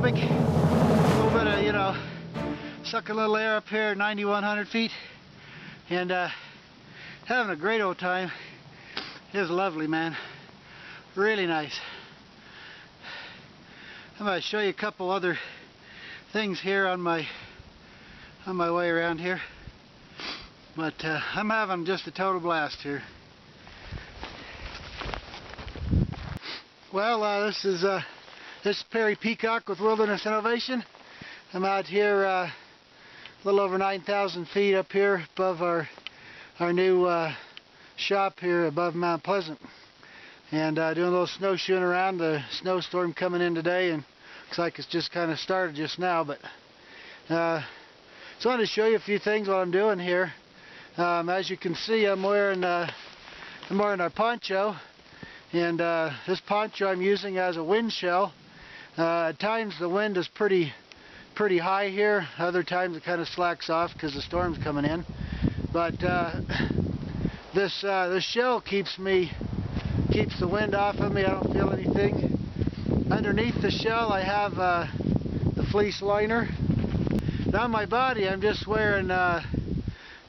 traffic. A little bit of, you know, suck a little air up here at 9,100 feet. And having a great old time. It was lovely, man. Really nice. I'm going to show you a couple other things here on my way around here. But I'm having just a total blast here. Well, this is Perry Peacock with Wilderness Innovation. I'm out here a little over 9,000 feet up here above our new shop here above Mount Pleasant, and doing a little snowshoeing around. The snowstorm coming in today, and looks like it's just kind of started just now. But so I wanted to show you a few things what I'm doing here. As you can see, I'm wearing a poncho. And this poncho I'm using as a wind shell. At times the wind is pretty high here. Other times it kind of slacks off because the storm's coming in. But this shell keeps the wind off of me. I don't feel anything. Underneath the shell I have the fleece liner. Now on my body I'm just wearing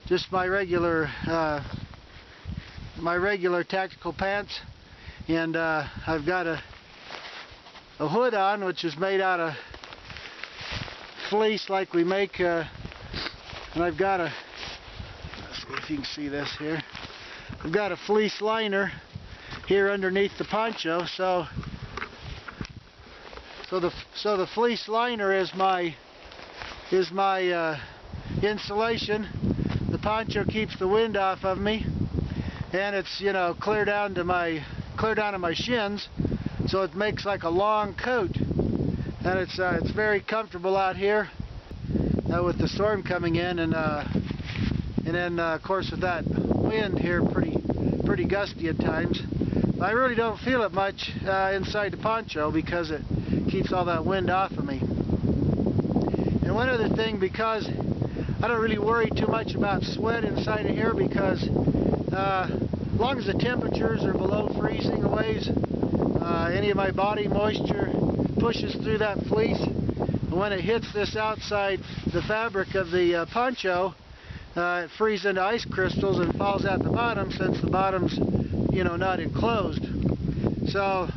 just my regular tactical pants. And I've got a hood on, which is made out of fleece like we make, and I've got let's see if you can see this here. I've got a fleece liner here underneath the poncho, so the fleece liner is my insulation. The poncho keeps the wind off of me, and it's, you know, clear down to my shins, so it makes like a long coat, and it's very comfortable out here with the storm coming in, and then of course with that wind here pretty gusty at times. I really don't feel it much inside the poncho because it keeps all that wind off of me. And one other thing, because I don't really worry too much about sweat inside of here, because as long as the temperatures are below freezing a ways, any of my body moisture pushes through that fleece, and when it hits this outside, the fabric of the poncho, it freezes into ice crystals and falls at the bottom, since the bottom's, you know, not enclosed. So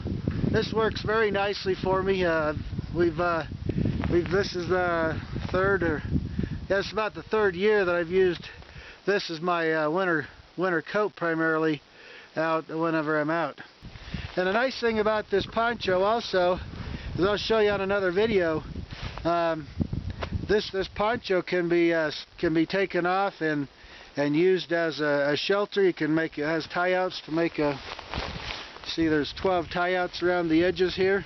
this works very nicely for me. This is the it's about the third year that I've used this as my winter coat, primarily out whenever I'm out. And the nice thing about this poncho also is, I'll show you on another video, this poncho can be taken off and used as a shelter. You can make, it has tie-outs to make a, see there's 12 tie-outs around the edges here,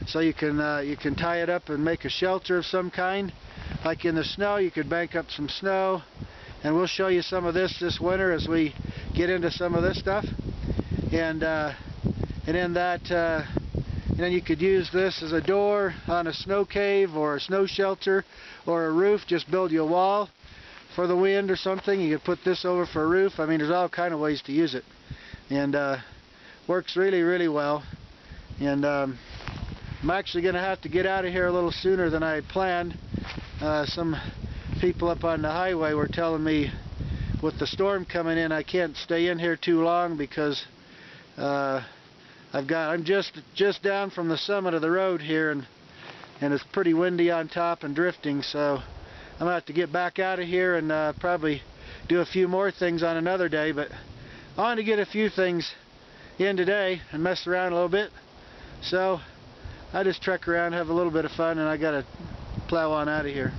so you can tie it up and make a shelter of some kind. Like in the snow, you could bank up some snow, and we'll show you some of this winter as we get into some of this stuff. And then you could use this as a door on a snow cave or a snow shelter or a roof. Just build you a wall for the wind or something. You could put this over for a roof. I mean, there's all kind of ways to use it, and works really well. And I'm actually going to have to get out of here a little sooner than I had planned. Some people up on the highway were telling me, with the storm coming in, I can't stay in here too long because I'm just down from the summit of the road here, and it's pretty windy on top and drifting, so I'm gonna have to get back out of here and probably do a few more things on another day. But I want to get a few things in today and mess around a little bit, so I just trek around, have a little bit of fun, and I gotta plow on out of here.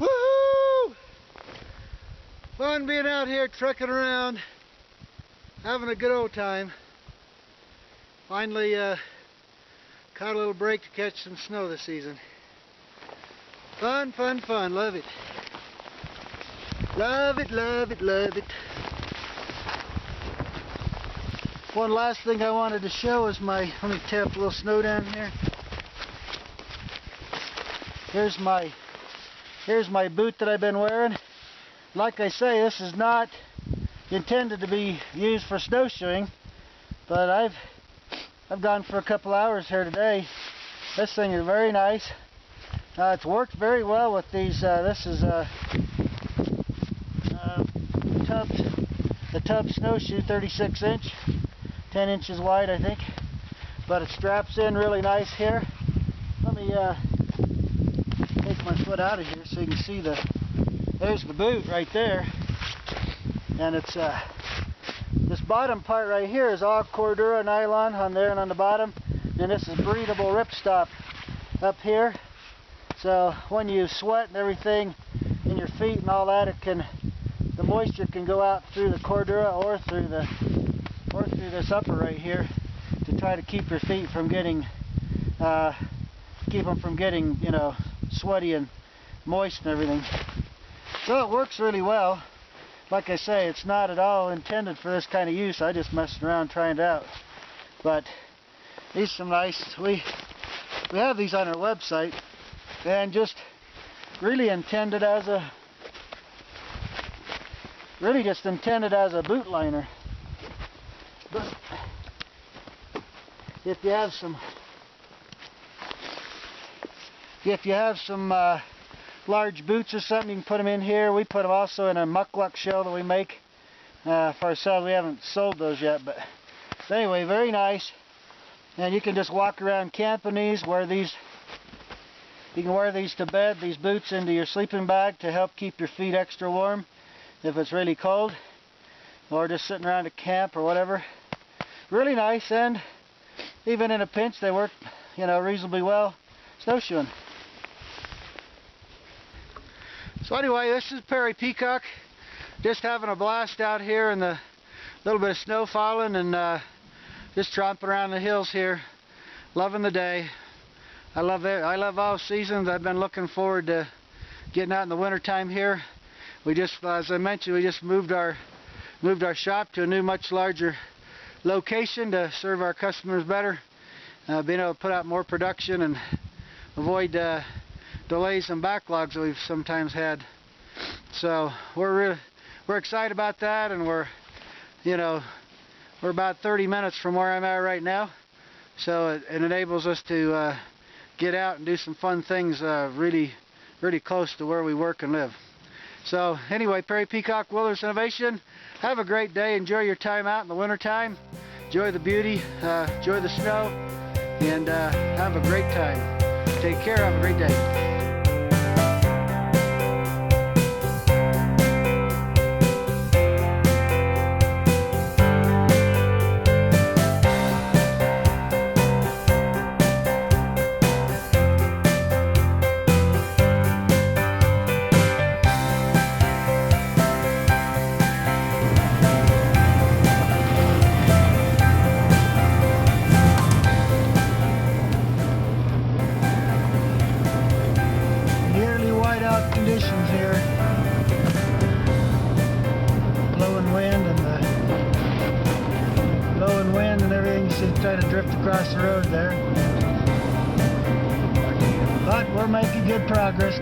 Woohoo! Fun being out here trekking around, having a good old time. Finally caught a little break to catch some snow this season. Fun, fun, fun. Love it. Love it, love it, love it. One last thing I wanted to show is let me tap a little snow down here. Here's my boot that I've been wearing. Like I say, this is not intended to be used for snowshoeing, but I've gone for a couple hours here today. This thing is very nice. It's worked very well with these. This is the Tub snowshoe, 36 inch, 10 inches wide, I think. But it straps in really nice here. Let me take my foot out of here so you can see there's the boot right there. And it's this bottom part right here is all Cordura nylon on there and on the bottom. And this is breathable ripstop up here. So when you sweat and everything in your feet and all that, the moisture can go out through the Cordura or through this upper right here to try to keep your feet from getting you know, sweaty and moist and everything. So it works really well. Like I say, it's not at all intended for this kind of use. I just messed around trying it out. But these are some nice. We have these on our website, and just really intended as a boot liner. But if you have some large boots or something, you can put them in here. We put them also in a muckluck shell that we make for ourselves. We haven't sold those yet, but anyway, very nice. And you can just walk around camping these. You can wear these to bed, these boots into your sleeping bag to help keep your feet extra warm if it's really cold, or just sitting around a camp or whatever. Really nice, and even in a pinch they work, you know, reasonably well snowshoeing. So anyway, this is Prairie Peacock, just having a blast out here in the little bit of snow falling, and just tromping around the hills here, loving the day. I love it. I love all seasons. I've been looking forward to getting out in the winter time here. We just, as I mentioned, we just moved our shop to a new, much larger location to serve our customers better, being able to put out more production and avoid delays and backlogs that we've sometimes had. So we're excited about that, and we're about 30 minutes from where I'm at right now, so it enables us to get out and do some fun things really close to where we work and live. So anyway, Prairie Peacock Wilderness Innovation, have a great day. Enjoy your time out in the winter time. Enjoy the beauty, enjoy the snow, and have a great time. Take care, have a great day. Conditions here, blowing wind and everything. You see, trying to drift across the road there, but we're making good progress.